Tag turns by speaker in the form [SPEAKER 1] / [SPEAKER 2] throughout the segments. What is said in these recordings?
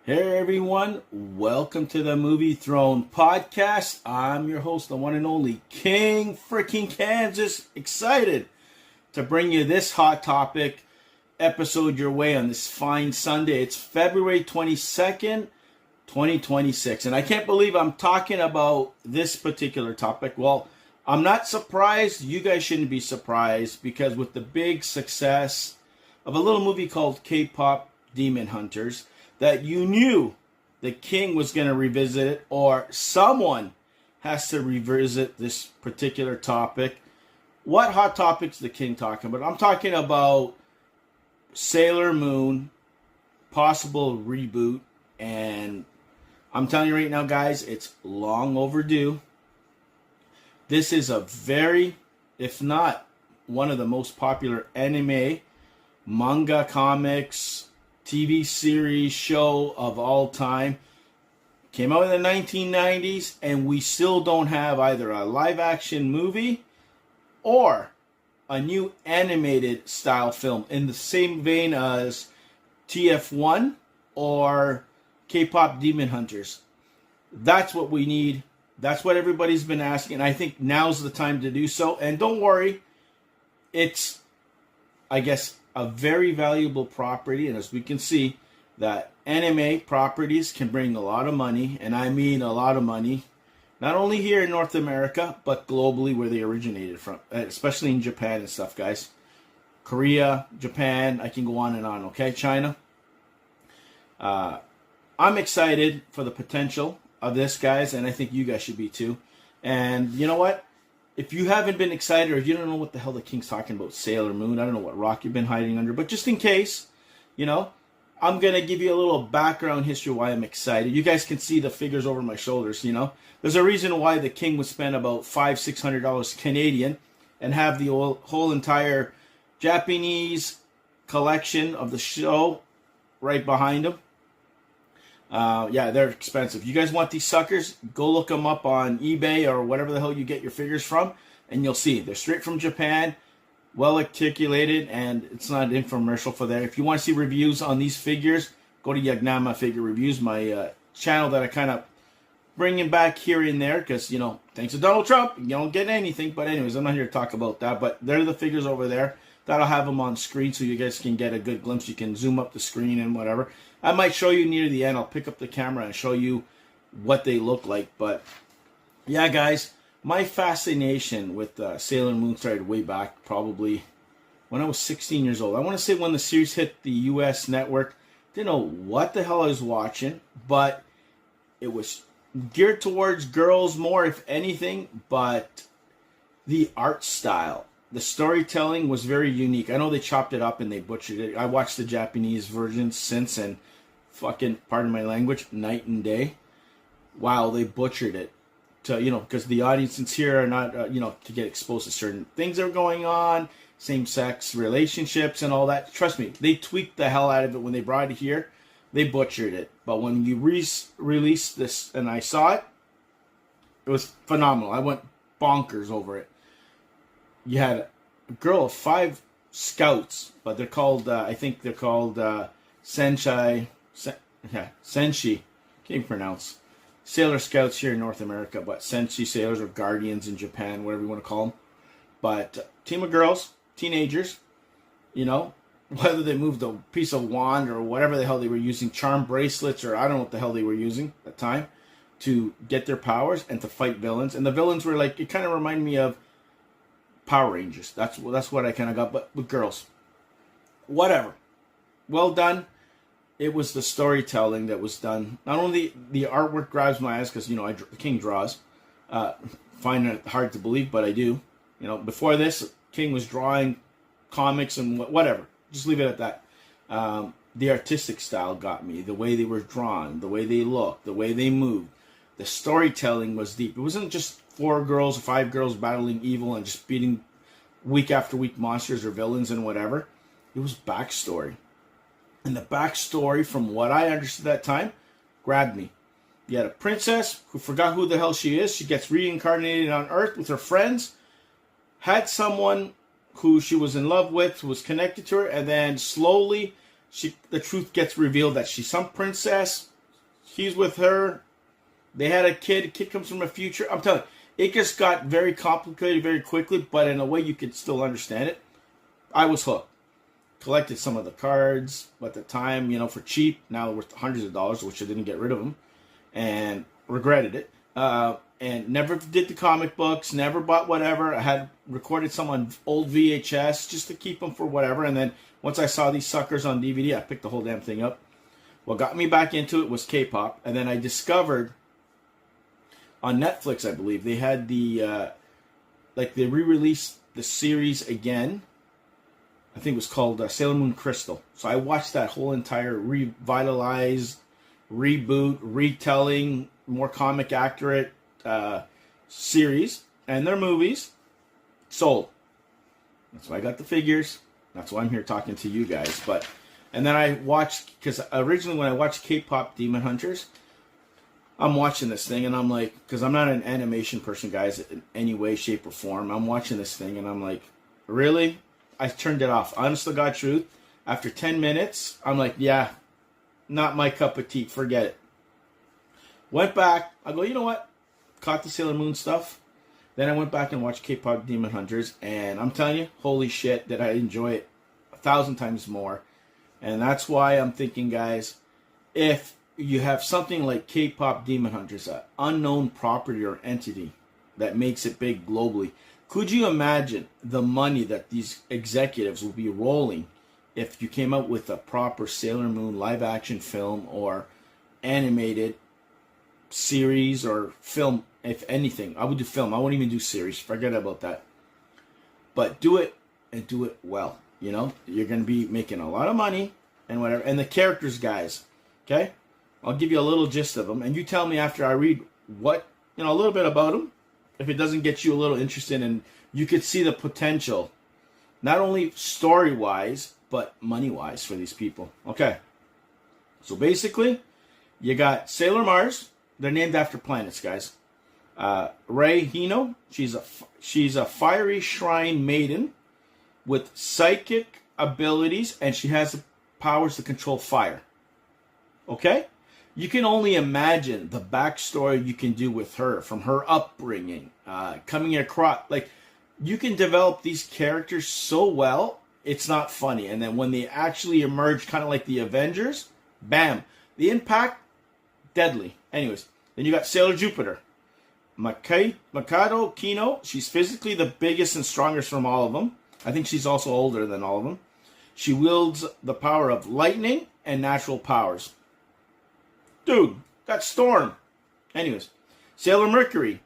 [SPEAKER 1] Hey everyone, welcome to the Movie Throne podcast. I'm your host, the one and only King freaking Kansas. Excited to bring you this hot topic episode your way on this fine Sunday. It's February 22nd, 2026. And I can't believe I'm talking about this particular topic. Well, I'm not surprised. You guys shouldn't be surprised because with the big success of a little movie called Kpop Demon Hunters, that you knew the king was going to revisit it, or someone has to revisit this particular topic. What hot topics is the king talking about? I'm talking about Sailor Moon, possible reboot, and I'm telling you right now, guys, it's long overdue. This is a very, if not one of the most popular anime, manga, comics, TV series, show of all time. Came out in the 1990s, and we still don't have either a live action movie or a new animated style film in the same vein as TF1 or Kpop Demon Hunters. That's what we need. That's what everybody's been asking. I think now's the time to do so. And don't worry, it's, I guess, a very valuable property, and as we can see, that anime properties can bring a lot of money, and I mean a lot of money, not only here in North America, but globally where they originated from, especially in Japan and stuff, guys. Korea, Japan, I can go on and on, okay? China. I'm excited for the potential of this, guys, and I think you guys should be too. And you know what? If you haven't been excited, or if you don't know what the hell the king's talking about, Sailor Moon, I don't know what rock you've been hiding under, but just in case, I'm going to give you a little background history why I'm excited. You guys can see the figures over my shoulders, There's a reason why the king would spend about $500-600 Canadian and have the whole entire Japanese collection of the show right behind him. Yeah, they're expensive. You guys want these suckers? Go look them up on eBay or whatever the hell you get your figures from, and you'll see. They're straight from Japan, well articulated, and it's not an infomercial for that. If you want to see reviews on these figures, go to Yagnama Figure Reviews, my channel that I kind of bringing back here and there because, thanks to Donald Trump, you don't get anything. But anyways, I'm not here to talk about that, but they're the figures over there. That'll have them on screen so you guys can get a good glimpse. You can zoom up the screen and whatever. I might show you near the end. I'll pick up the camera and show you what they look like. But yeah, guys, my fascination with Sailor Moon started way back, probably when I was 16 years old. I want to say when the series hit the U.S. network. Didn't know what the hell I was watching, but it was geared towards girls more, if anything. But the art style, the storytelling was very unique. I know they chopped it up and they butchered it. I watched the Japanese version since, and fucking, pardon my language, night and day. Wow, they butchered it. To, because the audiences here are not, to get exposed to certain things that are going on, same-sex relationships and all that. Trust me, they tweaked the hell out of it when they brought it here. They butchered it. But when you released this and I saw it, it was phenomenal. I went bonkers over it. You had a girl of 5 scouts, but they're called, I think they're called Senshi. Can't even pronounce. Sailor Scouts here in North America, but Senshi Sailors or Guardians in Japan, whatever you want to call them. But team of girls, teenagers, whether they moved a piece of wand or whatever the hell they were using, charm bracelets or I don't know what the hell they were using at the time, to get their powers and to fight villains. And the villains were like, it kind of reminded me of Power Rangers. That's what I kind of got, but with girls. Whatever. Well done. It was the storytelling that was done. Not only the artwork grabs my eyes because, the king draws. Find it hard to believe, but I do. Before this, King was drawing comics and whatever. Just leave it at that. The artistic style got me. The way they were drawn, the way they looked, the way they moved. The storytelling was deep. It wasn't just 4 girls or 5 girls battling evil and just beating week after week monsters or villains and whatever. It was backstory. And the backstory, from what I understood at that time, grabbed me. You had a princess who forgot who the hell she is. She gets reincarnated on Earth with her friends. Had someone who she was in love with, who was connected to her, and then slowly the truth gets revealed that she's some princess He's with her. They had a kid. A kid comes from the future. I'm telling you, it just got very complicated very quickly, but in a way you could still understand it. I was hooked. Collected some of the cards at the time, for cheap. Now worth hundreds of dollars, which I didn't get rid of them, and regretted it. And never did the comic books. Never bought whatever. I had recorded some on old VHS just to keep them for whatever. And then once I saw these suckers on DVD, I picked the whole damn thing up. What got me back into it was K-pop, and then I discovered on Netflix, I believe, they had the they re-released the series again. I think it was called Sailor Moon Crystal. So I watched that whole entire revitalized, reboot, retelling, more comic accurate series, and their movies. Sold. That's why I got the figures. That's why I'm here talking to you guys. And then I watched, because originally when I watched K-pop Demon Hunters, I'm watching this thing and I'm like, because I'm not an animation person, guys, in any way, shape, or form. I'm watching this thing and I'm like, really? I turned it off. Honest to God truth, after 10 minutes, I'm like, yeah, not my cup of tea. Forget it. Went back. I go, you know what? Caught the Sailor Moon stuff. Then I went back and watched K-pop Demon Hunters. And I'm telling you, holy shit, did I enjoy it 1,000 times more. And that's why I'm thinking, guys, if you have something like K-pop Demon Hunters, an unknown property or entity that makes it big globally, could you imagine the money that these executives will be rolling if you came out with a proper Sailor Moon live-action film or animated series or film, if anything? I would do film. I wouldn't even do series. Forget about that. But do it, and do it well. You're going to be making a lot of money and whatever. And the characters, guys, okay? I'll give you a little gist of them. And you tell me after I read a little bit about them, if it doesn't get you a little interested, and you could see the potential, not only story-wise, but money-wise for these people. Okay. So basically, you got Sailor Mars. They're named after planets, guys. Rei Hino. She's a fiery shrine maiden with psychic abilities, and she has the powers to control fire. Okay? You can only imagine the backstory you can do with her, from her upbringing, coming across. Like, you can develop these characters so well, it's not funny. And then when they actually emerge, kind of like the Avengers, bam. The impact, deadly. Anyways, then you got Sailor Jupiter. Mikado Kino, she's physically the biggest and strongest from all of them. I think she's also older than all of them. She wields the power of lightning and natural powers. Dude, that's Storm. Anyways, Sailor Mercury,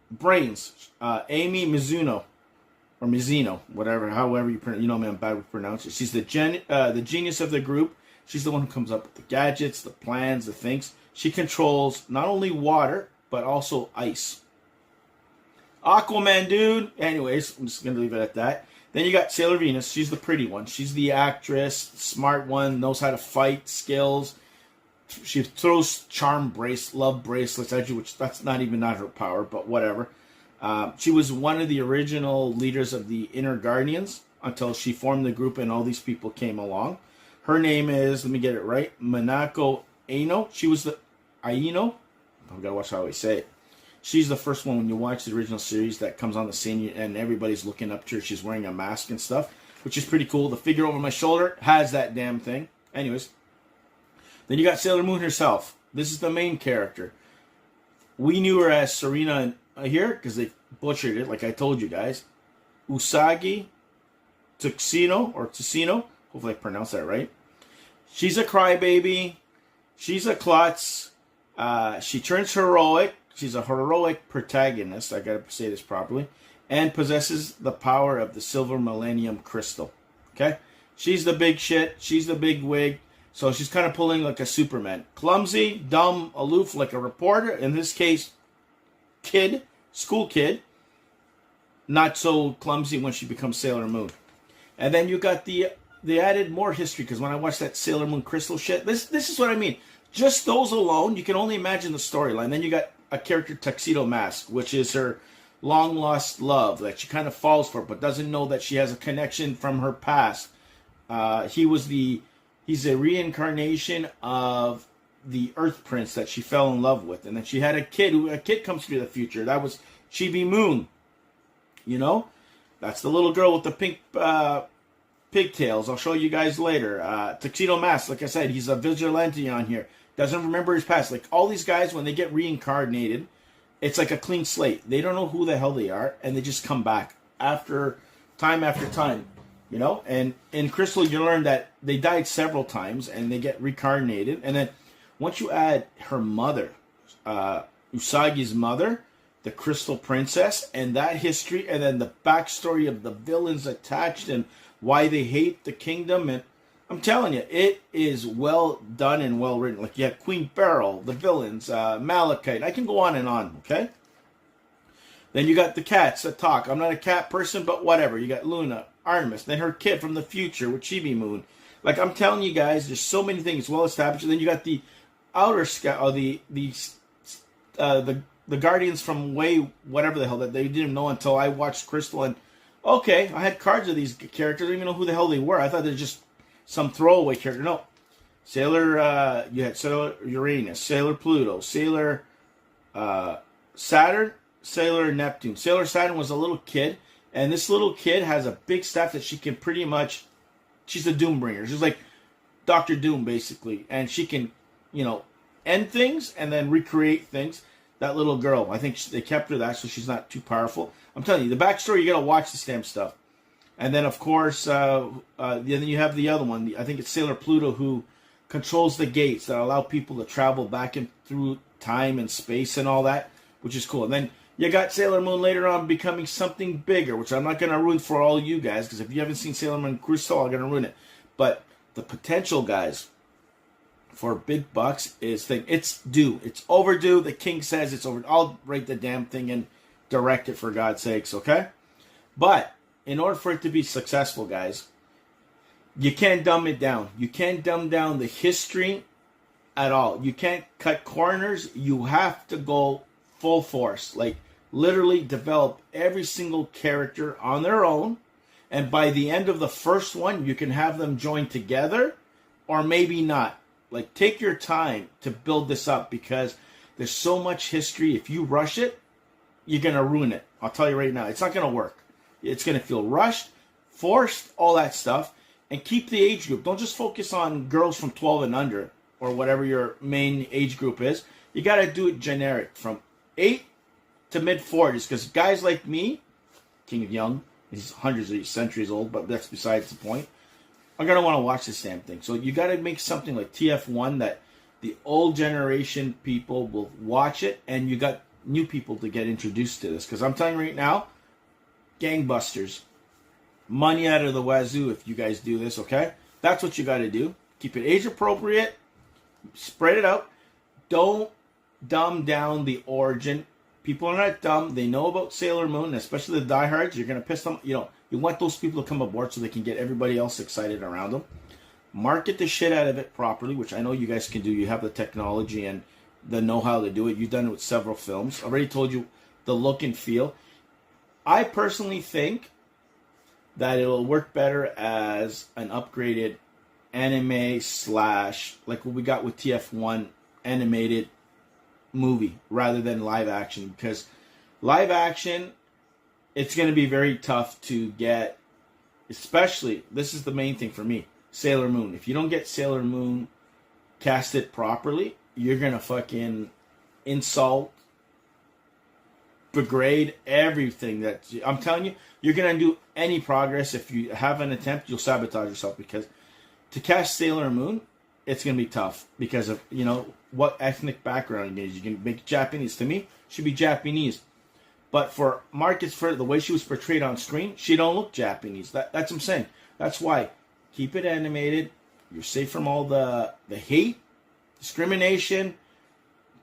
[SPEAKER 1] brains, Amy Mizuno, or Mizuno, however you pronounce. Me, I'm bad with pronouncing. She's the genius of the group. She's the one who comes up with the gadgets, the plans, the things. She controls not only water, but also ice. Aquaman, dude. Anyways, I'm just going to leave it at that. Then you got Sailor Venus. She's the pretty one. She's the actress, smart one, knows how to fight, skills. She throws love bracelets at you, which that's not her power, but whatever. She was one of the original leaders of the Inner Guardians until she formed the group and all these people came along. Her name is, let me get it right, Minako Aino. She was the Aino. I've got to watch how I say it. She's the first one when you watch the original series that comes on the scene and everybody's looking up to her. She's wearing a mask and stuff, which is pretty cool. The figure over my shoulder has that damn thing. Anyways. Then you got Sailor Moon herself. This is the main character. We knew her as Serena here because they butchered it, like I told you guys. Usagi Tsuchino. Hopefully I pronounced that right. She's a crybaby. She's a klutz. She turns heroic. She's a heroic protagonist. I gotta say this properly. And possesses the power of the Silver Millennium Crystal. Okay? She's the big shit. She's the big wig. So she's kind of pulling like a Superman. Clumsy, dumb, aloof, like a reporter. In this case, school kid. Not so clumsy when she becomes Sailor Moon. And then you got they added more history, because when I watched that Sailor Moon Crystal shit, this is what I mean. Just those alone, you can only imagine the storyline. Then you got a character, Tuxedo Mask, which is her long-lost love that she kind of falls for, but doesn't know that she has a connection from her past. He's a reincarnation of the Earth Prince that she fell in love with, and then she had a kid. A kid comes to the future. That was Chibi Moon. You know, that's the little girl with the pink pigtails. I'll show you guys later. Tuxedo Mask, like I said, he's a vigilante on here. Doesn't remember his past. Like all these guys, when they get reincarnated, it's like a clean slate. They don't know who the hell they are, and they just come back after time. You know, and in Crystal, you learn that they died several times, and they get reincarnated. And then once you add her mother, Usagi's mother, the Crystal Princess, and that history, and then the backstory of the villains attached and why they hate the kingdom, and I'm telling you, it is well done and well written. Like you have Queen Beryl, the villains, Malachite. I can go on and on, okay? Then you got the cats that talk. I'm not a cat person, but whatever. You got Luna, Artemis, then her kid from the future with Chibi Moon. Like I'm telling you guys, there's so many things well established. And then you got the outer sky, or the Guardians from way whatever the hell that they didn't know until I watched Crystal. And okay, I had cards of these characters. I didn't even know who the hell they were. I thought they're just some throwaway character. No, Sailor. You had Sailor Uranus, Sailor Pluto, Sailor Saturn, Sailor Neptune. Sailor Saturn was a little kid, and this little kid has a big staff that she can pretty much. She's a doom bringer. She's like Doctor Doom basically, and she can, you know, end things and then recreate things. That little girl, I think they kept her that so she's not too powerful. I'm telling you, the backstory, you gotta watch the stamp stuff. And then, of course, then you have the other one. I think it's Sailor Pluto, who controls the gates that allow people to travel back and through time and space and all that, which is cool. And then you got Sailor Moon later on becoming something bigger, which I'm not going to ruin for all you guys, because if you haven't seen Sailor Moon Crystal, I'm going to ruin it. But the potential, guys, for big bucks is it's due. It's overdue. The king says it's over. I'll write the damn thing and direct it, for God's sakes, okay? But in order for it to be successful, guys, you can't dumb it down. You can't dumb down the history at all. You can't cut corners. You have to go full force. Like, literally develop every single character on their own. And by the end of the first one, you can have them join together or maybe not. Like, take your time to build this up, because there's so much history. If you rush it, you're going to ruin it. I'll tell you right now. It's not going to work. It's going to feel rushed, forced, all that stuff. And keep the age group. Don't just focus on girls from 12 and under, or whatever your main age group is. You got to do it generic, from 8 to mid-40s. Because guys like me, King of Young, he's hundreds of centuries old, but that's besides the point, are going to want to watch this damn thing. So you got to make something like TF1 that the old generation people will watch it, and you got new people to get introduced to this. Because I'm telling you right now, gangbusters. Money out of the wazoo if you guys do this, okay? That's what you got to do. Keep it age appropriate. Spread it out. Don't dumb down the origin. People are not dumb. They know about Sailor Moon, especially the diehards. You're going to piss them. You know, you want those people to come aboard so they can get everybody else excited around them. Market the shit out of it properly, which I know you guys can do. You have the technology and the know-how to do it. You've done it with several films. I already told you the look and feel. I personally think that it'll work better as an upgraded anime slash, like what we got with TF1 animated movie, rather than live action. Because live action, it's going to be very tough to get, especially, this is the main thing for me, Sailor Moon. If you don't get Sailor Moon casted properly, you're going to fucking insult, degrade everything that I'm telling you. You're going to do any progress. If you have an attempt, you'll sabotage yourself, because to cast Sailor Moon, it's going to be tough because of, you know, what ethnic background it is. You can make Japanese. To me, she should be Japanese. But for markets, for the way she was portrayed on screen, she don't look Japanese. That's what I'm saying. That's why. Keep it animated. You're safe from all the hate, discrimination,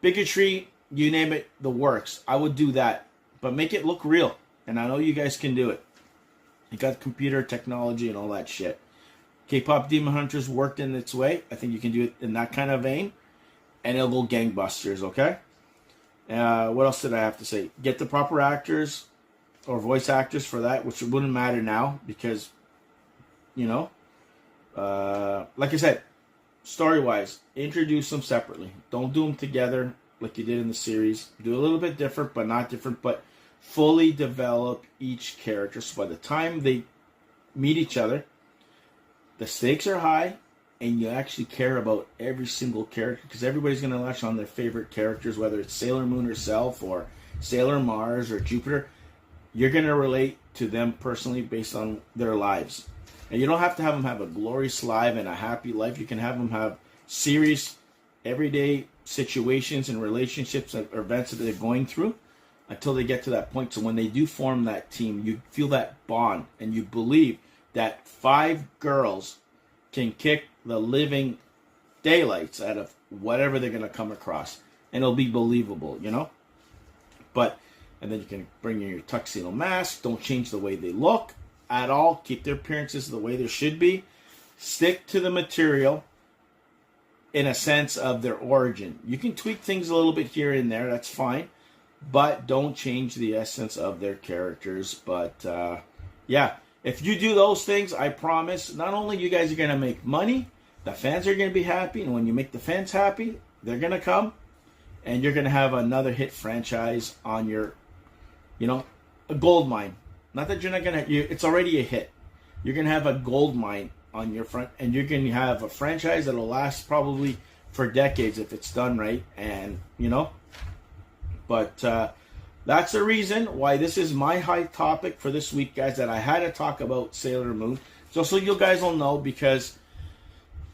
[SPEAKER 1] bigotry, you name it, the works. I would do that. But make it look real. And I know you guys can do it. You got computer technology and all that shit. Kpop Demon Hunters worked in its way. I think you can do it in that kind of vein. And it'll go gangbusters, okay? What else did I have to say? Get the proper actors or voice actors for that, which wouldn't matter now because, you know, like I said, story-wise, introduce them separately. Don't do them together like you did in the series. Do a little bit different, but not different, but fully develop each character. So by the time they meet each other, the stakes are high, and you actually care about every single character, because everybody's going to latch on their favorite characters, whether it's Sailor Moon herself or Sailor Mars or Jupiter. You're going to relate to them personally based on their lives. And you don't have to have them have a glorious life and a happy life. You can have them have serious, everyday situations and relationships or events that they're going through until they get to that point. So when they do form that team, you feel that bond, and you believe that 5 girls can kick the living daylights out of whatever they're going to come across. And it'll be believable, you know? And then you can bring in your tuxedo mask. Don't change the way they look at all. Keep their appearances the way they should be. Stick to the material in a sense of their origin. You can tweak things a little bit here and there. That's fine. But don't change the essence of their characters. But, yeah. If you do those things, I promise, not only you guys are going to make money, the fans are going to be happy. And when you make the fans happy, they're going to come. And you're going to have another hit franchise on your, a gold mine. Not that you're not going to, it's already a hit. You're going to have a gold mine on your front. And you're going to have a franchise that will last probably for decades if it's done right. And, but that's the reason why this is my high topic for this week, guys, that I had to talk about Sailor Moon. So you guys will know, because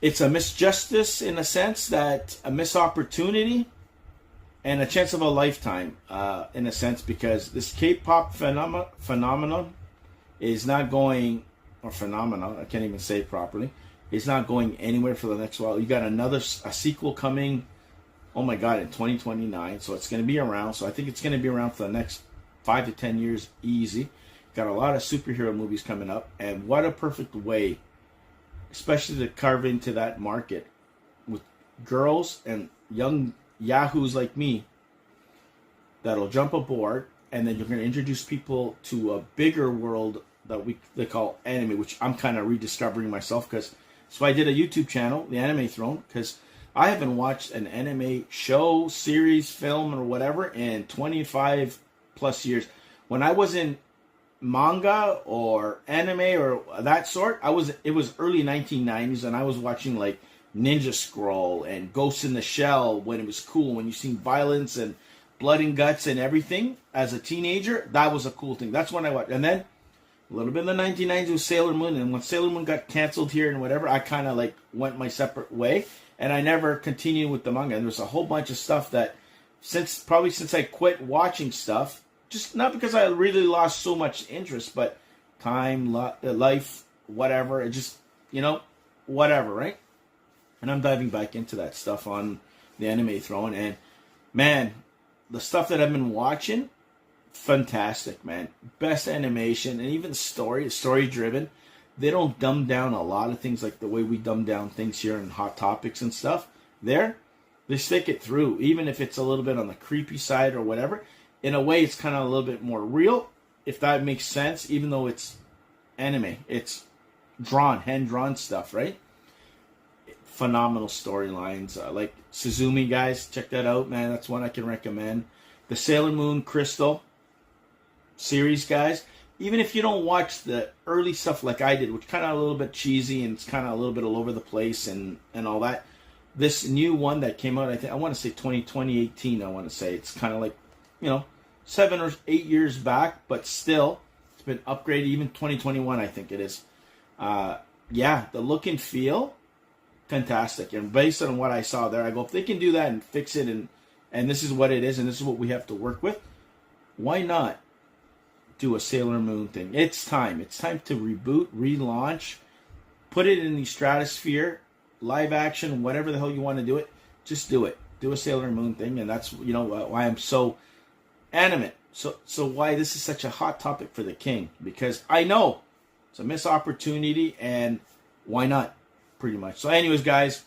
[SPEAKER 1] it's a misjustice in a sense, that a missed opportunity and a chance of a lifetime, in a sense, because this K-pop phenomenon is not going, or phenomenon, I can't even say it properly, it's not going anywhere for the next while. You got a sequel coming, oh my God, in 2029, so it's going to be around. So I think it's going to be around for the next 5 to 10 years, easy. Got a lot of superhero movies coming up, and what a perfect way, especially to carve into that market with girls and young yahoos like me that'll jump aboard, and then you're going to introduce people to a bigger world that they call anime, which I'm kind of rediscovering myself, because so I did a YouTube channel, the Anime Throne, because I haven't watched an anime show, series, film, or whatever in 25 plus years. When I was in manga or anime or that sort, it was early 1990s, and I was watching like Ninja Scroll and Ghost in the Shell when it was cool, when you seen violence and blood and guts and everything as a teenager. That was a cool thing. That's when I watched. And then a little bit in the 1990s with Sailor Moon, and when Sailor Moon got canceled here and whatever, I kind of like went my separate way, and I never continued with the manga. And there's a whole bunch of stuff that since I quit watching stuff, just not because I really lost so much interest, but time, life, whatever, it just, whatever, right? And I'm diving back into that stuff on the Anime Throne, and man, the stuff that I've been watching, fantastic, man. Best animation, and even story driven. They don't dumb down a lot of things like the way we dumb down things here in Hot Topics and stuff. They stick it through, even if it's a little bit on the creepy side or whatever. In a way, it's kind of a little bit more real, if that makes sense, even though it's anime. It's hand-drawn stuff, right? Phenomenal storylines. Like Suzumi, guys, check that out, man. That's one I can recommend. The Sailor Moon Crystal series, guys. Even if you don't watch the early stuff like I did, which kind of a little bit cheesy and it's kind of a little bit all over the place and all that, this new one that came out, I want to say 2018, I want to say. It's kind of like, 7 or 8 years back, but still, it's been upgraded, even 2021, I think it is. The look and feel, fantastic. And based on what I saw there, I go, if they can do that and fix it, and this is what it is, and this is what we have to work with, why not do a Sailor Moon thing? It's time. It's time to reboot, relaunch, put it in the stratosphere, live action, whatever the hell you want to do it, just do it. Do a Sailor Moon thing, and that's why I'm so animate. So why this is such a hot topic for the king, because I know it's a missed opportunity, and why not, pretty much. So anyways, guys,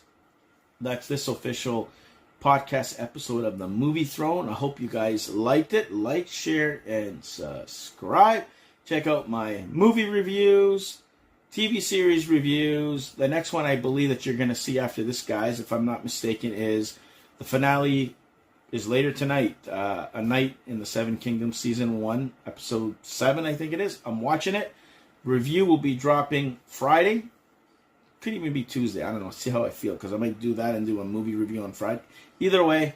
[SPEAKER 1] that's this official podcast episode of the Movie Throne. I hope you guys liked it. Like, share, and subscribe. Check out my movie reviews, TV series reviews. The next one I believe that you're going to see after this, guys, if I'm not mistaken, is the finale is later tonight. A Night in the Seven Kingdoms, Season 1, Episode 7, I think it is. I'm watching it. Review will be dropping Friday. Could even be Tuesday. I don't know. See how I feel, because I might do that and do a movie review on Friday. Either way,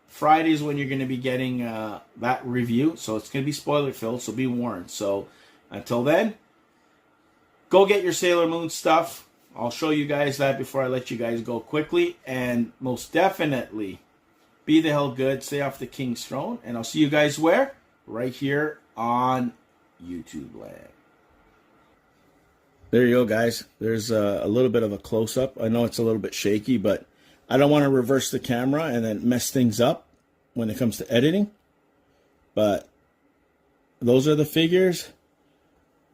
[SPEAKER 1] Friday is when you're going to be getting that review. So it's going to be spoiler-filled, so be warned. So until then, go get your Sailor Moon stuff. I'll show you guys that before I let you guys go quickly. And most definitely, be the hell good. Stay off the King's Throne. And I'll see you guys where? Right here on YouTube land. There you go, guys. There's a little bit of a close-up. I know it's a little bit shaky, but I don't want to reverse the camera and then mess things up when it comes to editing. But those are the figures.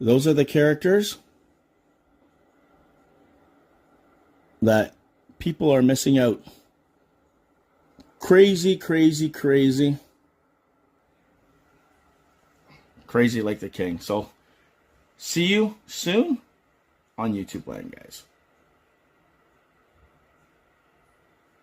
[SPEAKER 1] Those are the characters that people are missing out. Crazy, crazy, crazy. Crazy like the king. So, see you soon on YouTube land, guys.